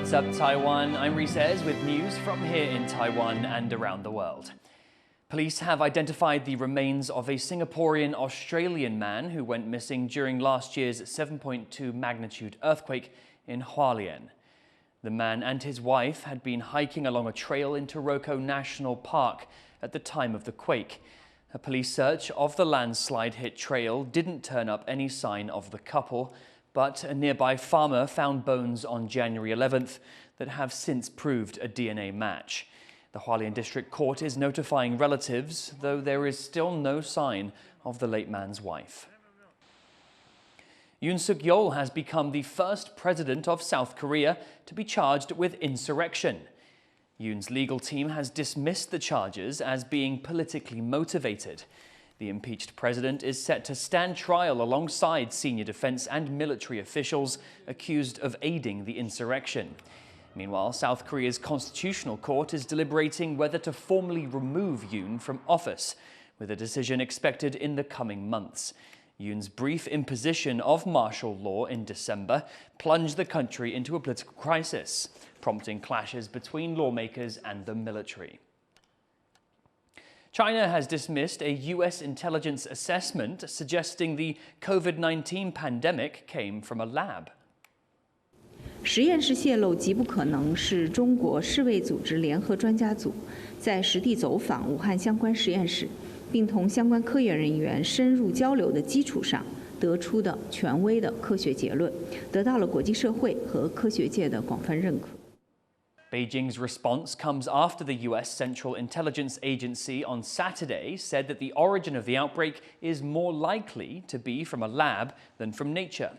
What's up, Taiwan? I'm Reece with news from here in Taiwan and around the world. Police have identified the remains of a Singaporean-Australian man who went missing during last year's 7.2 magnitude earthquake in Hualien. The man and his wife had been hiking along a trail in Taroko National Park at the time of the quake. A police search of the landslide-hit trail didn't turn up any sign of the couple, but a nearby farmer found bones on January 11th that have since proved a DNA match. The Hualien District Court is notifying relatives, though there is still no sign of the late man's wife. Yoon has become the first president of South Korea to be charged with insurrection. Yoon's legal team has dismissed the charges as being politically motivated. The impeached president is set to stand trial alongside senior defense and military officials accused of aiding the insurrection. Meanwhile, South Korea's constitutional court is deliberating whether to formally remove Yoon from office, with a decision expected in the coming months. Yoon's brief imposition of martial law in December plunged the country into a political crisis, prompting clashes between lawmakers and the military. China has dismissed a U.S. intelligence assessment suggesting the COVID-19 pandemic came from a lab. 实验室泄露极不可能是中国世卫组织联合专家组在实地走访武汉相关实验室，并同相关科研人员深入交流的基础上得出的权威的科学结论，得到了国际社会和科学界的广泛认可。 Beijing's response comes after the U.S. Central Intelligence Agency on Saturday said that the origin of the outbreak is more likely to be from a lab than from nature.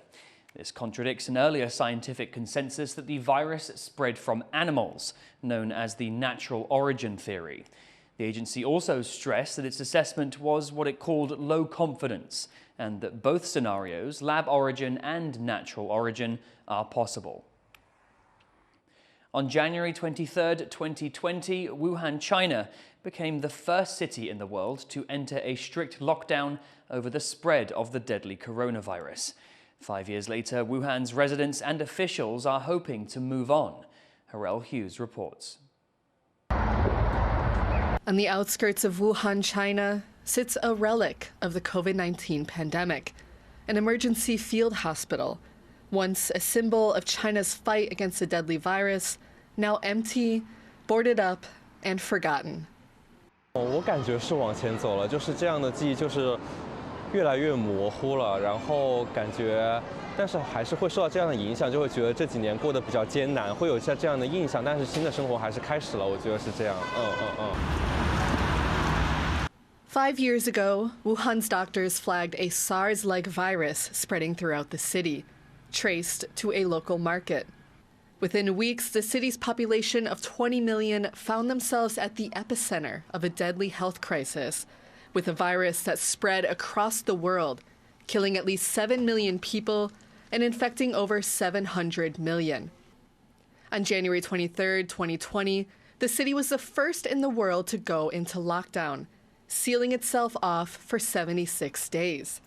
This contradicts an earlier scientific consensus that the virus spread from animals, known as the natural origin theory. The agency also stressed that its assessment was what it called low confidence, and that both scenarios, lab origin and natural origin, are possible. On January 23, 2020, Wuhan, China, became the first city in the world to enter a strict lockdown over the spread of the deadly coronavirus. 5 years later, Wuhan's residents and officials are hoping to move on. Hughes reports. On the outskirts of Wuhan, China, sits a relic of the COVID-19 pandemic, an emergency field hospital. Once a symbol of China's fight against the deadly virus, now empty, boarded up, and forgotten. 我感觉是往前走了，就是这样的记忆就是越来越模糊了，然后感觉，但是还是会受到这样的影响，就会觉得这几年过得比较艰难，会有一下这样的印象，但是新的生活还是开始了，我觉得是这样。5 years ago, Wuhan's doctors flagged a SARS-like virus spreading throughout the city, traced to a local market. Within weeks, the city's population of 20 million found themselves at the epicenter of a deadly health crisis, with a virus that spread across the world, killing at least 7 million people and infecting over 700 million. On January 23, 2020, the city was the first in the world to go into lockdown, sealing itself off for 76 days.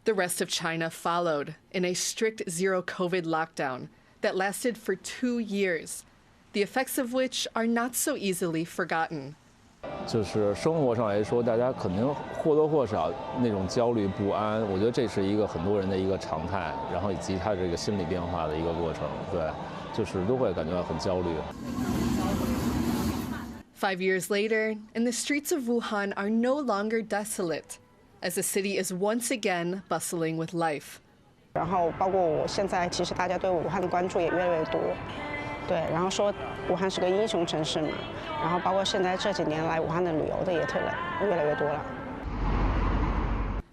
The rest of China followed in a strict zero-COVID lockdown that lasted for 2 years, the effects of which are not so easily forgotten. 就是生活上来说，大家肯定或多或少那种焦虑不安，我觉得这是一个很多人的一个常态，然后以及他这个心理变化的一个过程，对，就是都会感觉到很焦虑。5 years later, and the streets of Wuhan are no longer desolate, as the city is once again bustling with life. 然后包括我现在，其实大家对武汉的关注也越来越多，对，然后说武汉是个英雄城市嘛，然后包括现在这几年来武汉的旅游的也越来越多了。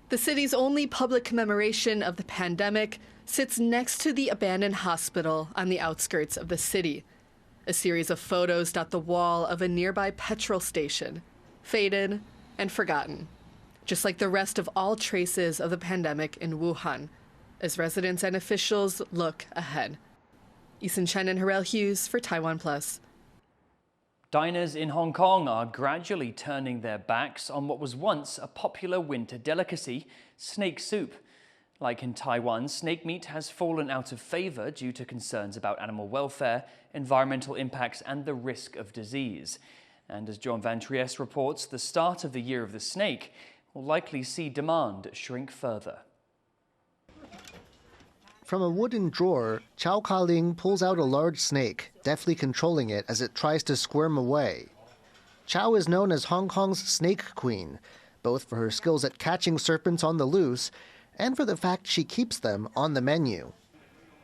The city's only public commemoration of the pandemic sits next to the abandoned hospital on the outskirts of the city. A series of photos dot the wall of a nearby petrol station, faded and forgotten, just like the rest of all traces of the pandemic in Wuhan, as residents and officials look ahead. Eason Chen and Hughes for TaiwanPlus. Diners in Hong Kong are gradually turning their backs on what was once a popular winter delicacy, snake soup. Like in Taiwan, snake meat has fallen out of favor due to concerns about animal welfare, environmental impacts, and the risk of disease. And as John Van Trieste reports, the start of the Year of the Snake will likely see demand shrink further. From a wooden drawer, Chow Ka-ling pulls out a large snake, deftly controlling it as it tries to squirm away. Chow is known as Hong Kong's snake queen, both for her skills at catching serpents on the loose and for the fact she keeps them on the menu.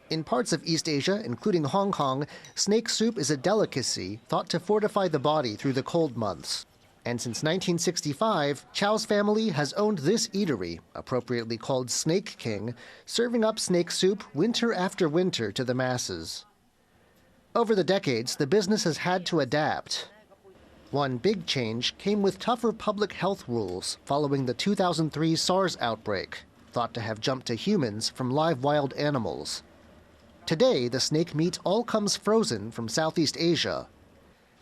In parts of East Asia, including Hong Kong, snake soup is a delicacy thought to fortify the body through the cold months. And since 1965, Chow's family has owned this eatery, appropriately called Snake King, serving up snake soup winter after winter to the masses. Over the decades, the business has had to adapt. One big change came with tougher public health rules following the 2003 SARS outbreak, thought to have jumped to humans from live wild animals. Today, the snake meat all comes frozen from Southeast Asia.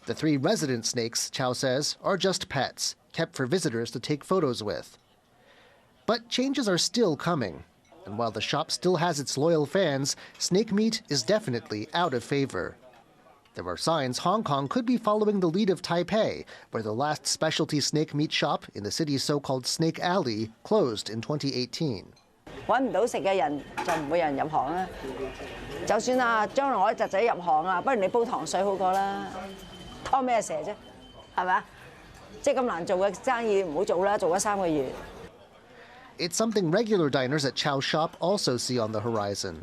The 3 resident snakes, Chow says, are just pets, kept for visitors to take photos with. But changes are still coming, and while the shop still has its loyal fans, snake meat is definitely out of favor. There are signs Hong Kong could be following the lead of Taipei, where the last specialty snake meat shop in the city's so-called Snake Alley closed in 2018. 揾唔到食嘅人就唔會有人入行啦。就算啊，將來我啲侄仔入行啊，不如你煲糖水好過啦。屙咩蛇啫？係咪啊？即係咁難做嘅生意，唔好做啦，做咗3個月。It's something regular diners at Chow's shop also see on the horizon.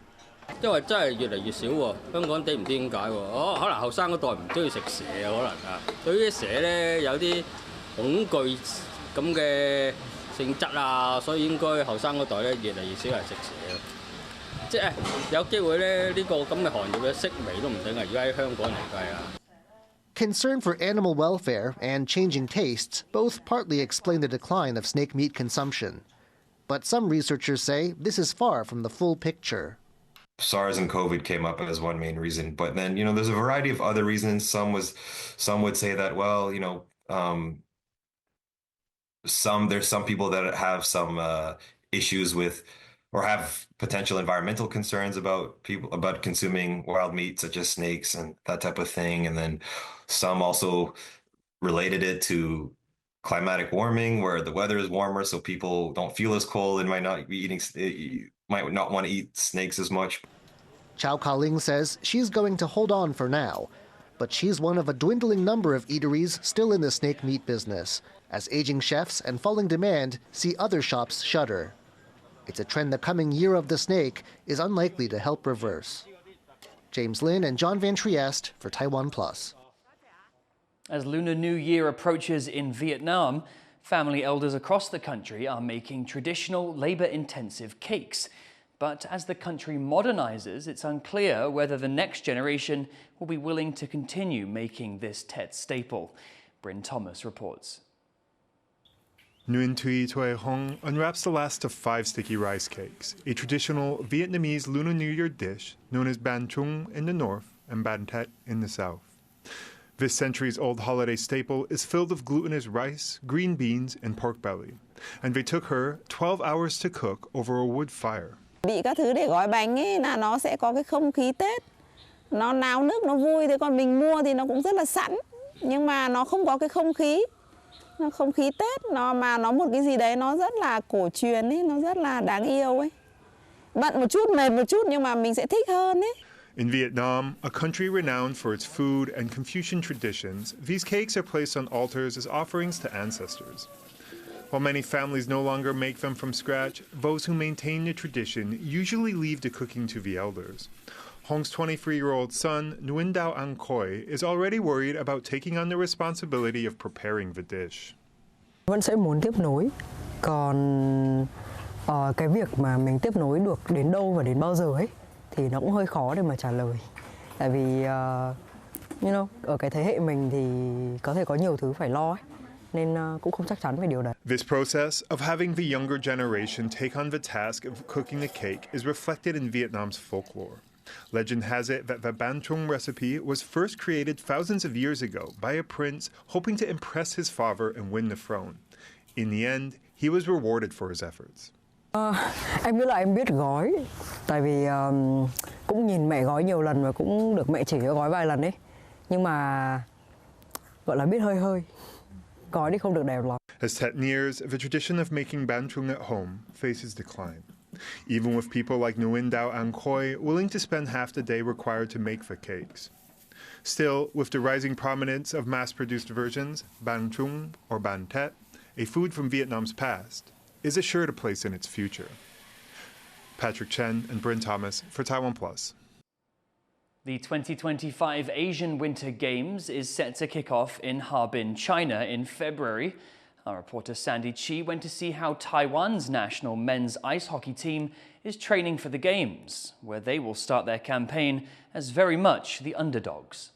因為真係越嚟越少喎，香港地唔知點解喎。可能後生嗰代唔中意食蛇啊，可能啊，對於蛇咧有啲恐懼咁嘅性質啊，所以應該後生嗰代咧越嚟越少人食蛇。即係有機會咧，呢個咁嘅行業嘅式微都唔定啊！而家喺香港嚟計啊。Concern for animal welfare and changing tastes both partly explain the decline of snake meat consumption. But some researchers say this is far from the full picture. SARS and COVID came up as one main reason, but then, there's a variety of other reasons. Some would say that, well, there's some people that have some issues with or have potential environmental concerns about consuming wild meat, such as snakes and that type of thing. And then some also related it to climatic warming, where the weather is warmer, so people don't feel as cold and might not want to eat snakes as much. Chow Ka-ling says she's going to hold on for now, but she's one of a dwindling number of eateries still in the snake meat business, as aging chefs and falling demand see other shops shutter. It's a trend the coming Year of the Snake is unlikely to help reverse. James Lin and John Van Trieste for TaiwanPlus. As Lunar New Year approaches in Vietnam, family elders across the country are making traditional labor-intensive cakes. But as the country modernizes, it's unclear whether the next generation will be willing to continue making this Tet staple. Bryn Thomas reports. Nguyen Thuy Thuy Hong unwraps the last of 5 sticky rice cakes, a traditional Vietnamese Lunar New Year dish known as Ban Trung in the north and Ban Tet in the south. This centuries-old holiday staple is filled with glutinous rice, green beans, and pork belly, and they took her 12 hours to cook over a wood fire. Bị các thứ để gói bánh ấy là nó sẽ có cái không khí Tết, nó náo nức, nó vui, thế còn mình mua thì nó cũng rất là sẵn, nhưng mà nó không có cái không khí Tết, mà nó một cái gì đấy nó rất là cổ truyền ấy, nó rất là đáng yêu ấy. Bận một chút, mệt một chút nhưng mà mình sẽ thích hơn ấy. In Vietnam, a country renowned for its food and Confucian traditions, these cakes are placed on altars as offerings to ancestors. While many families no longer make them from scratch, those who maintain the tradition usually leave the cooking to the elders. Hong's 23-year-old son, Nguyen Dao An Khoi, is already worried about taking on the responsibility of preparing the dish. Vẫn sẽ muốn tiếp nối, còn cái việc mà mình tiếp nối được đến đâu và đến bao giờ ấy thì nó cũng hơi khó để mà trả lời. Tại vì ở cái thế hệ mình thì có thể có nhiều thứ phải lo ấy. Nên cũng không chắc chắn về điều đấy. This process of having the younger generation take on the task of cooking the cake is reflected in Vietnam's folklore. Legend has it that the Ban Trung recipe was first created thousands of years ago by a prince hoping to impress his father and win the throne. In the end, he was rewarded for his efforts. Em nghĩ là em biết gói, tại vì cũng nhìn mẹ gói nhiều lần và cũng được mẹ chỉ cho gói vài lần ấy. Nhưng mà gọi là biết hơi hơi, gói thì không được đẹp lắm. As 10 years, the tradition of making bantung at home faces decline, even with people like Nguyen Dao An Khoi willing to spend half the day required to make the cakes. Still, with the rising prominence of mass-produced versions, bantung or ban tet, a food from Vietnam's past, is assured a place in its future. Patrick Chen and Bryn Thomas for TaiwanPlus. The 2025 Asian Winter Games is set to kick off in Harbin, China in February. Our reporter Sandy Chi went to see how Taiwan's national men's ice hockey team is training for the Games, where they will start their campaign as very much the underdogs.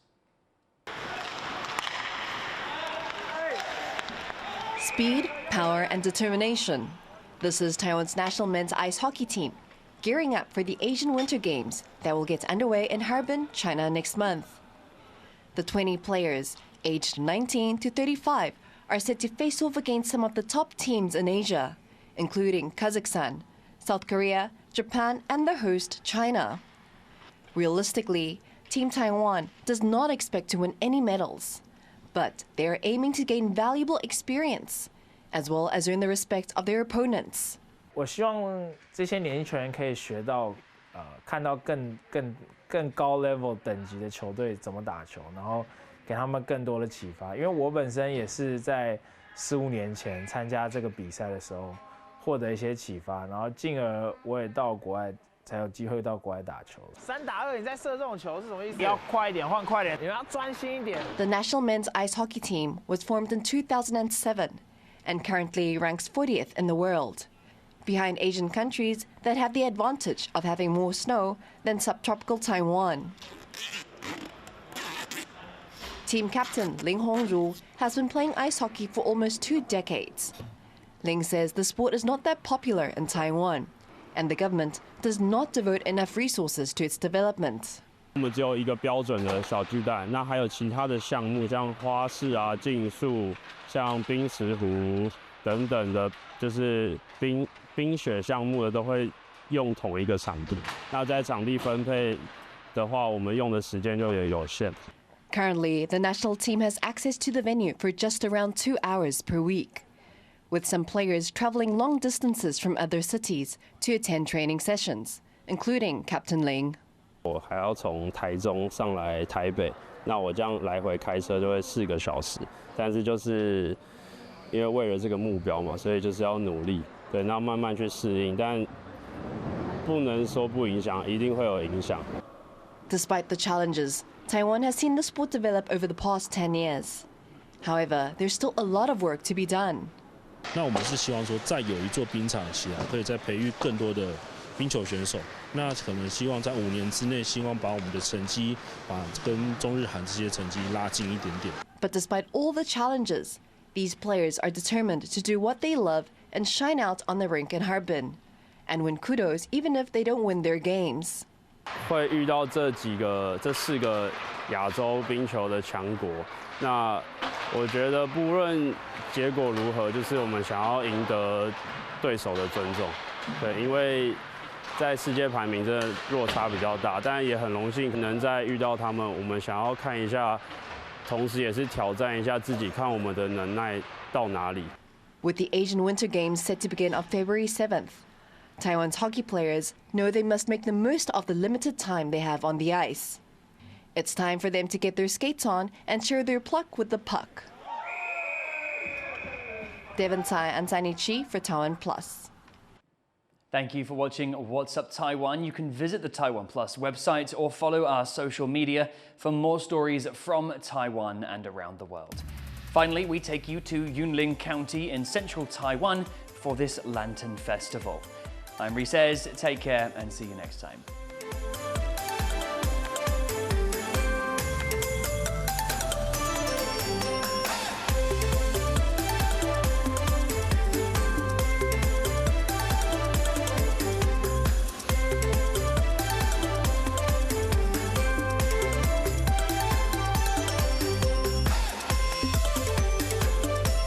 Speed, power, and determination. This is Taiwan's national men's ice hockey team, gearing up for the Asian Winter Games that will get underway in Harbin, China next month. The 20 players, aged 19 to 35, are set to face off against some of the top teams in Asia, including Kazakhstan, South Korea, Japan, and the host, China. Realistically, Team Taiwan does not expect to win any medals, but they are aiming to gain valuable experience, as well as earn the respect of their opponents. 我希望这些年轻球员可以学到，看到更高 level 等级的球队怎么打球，然后给他们更多的启发。因为我本身也是在15年前参加这个比赛的时候获得一些启发，然后进而我也到国外才有机会到国外打球。3打2，你在射这种球是什么意思？要快一点，换快点，你们要专心一点。The national men's ice hockey team was formed in 2007 and currently ranks 40th in the world, behind Asian countries that have the advantage of having more snow than subtropical Taiwan. Team captain Ling Hongru has been playing ice hockey for almost 2 decades. Ling says the sport is not that popular in Taiwan, and the government does not devote enough resources to its development. 我们只有一个标准的小巨蛋，那还有其他的项目，像花式啊、竞速、像冰石湖等等的，就是冰雪项目的都会用同一个场地。那在场地分配的话，我们用的时间就也有限。Currently, the national team has access to the venue for just around 2 hours per week, with some players traveling long distances from other cities to attend training sessions, including Captain Ling. 我还要从台中上来台北，那我这样来回开车就会4个小时。但是就是因为为了这个目标嘛，所以就是要努力，对，那慢慢去适应，但不能说不影响，一定会有影响。Despite the challenges, Taiwan has seen the sport develop over the past 10 years. However, there's still a lot of work to be done. 那我们是希望说，再有一座冰场起来，可以再培育更多的冰球选手。那可能希望在5年之内，希望把我们的成绩，把跟中日韩这些成绩拉近一点点。But despite all the challenges, these players are determined to do what they love and shine out on the rink in Harbin, and win kudos even if they don't win their games. 会遇到这4个亚洲冰球的强国，那我觉得不论结果如何，就是我们想要赢得对手的尊重，对，因为在世界排名真的落差比较大，但也很荣幸能再遇到他们。我们想要看一下，同时也是挑战一下自己，看我们的能耐到哪里。With the Asian Winter Games set to begin on February 7th, Taiwan's hockey players know they must make the most of the limited time they have on the ice. It's time for them to get their skates on and show their pluck with the puck. Devon Tsai and Sani Chi for TaiwanPlus. Thank you for watching What's Up Taiwan. You can visit the TaiwanPlus website or follow our social media for more stories from Taiwan and around the world. Finally, we take you to Yunlin County in central Taiwan for this Lantern Festival. I'm Reece. Take care and see you next time.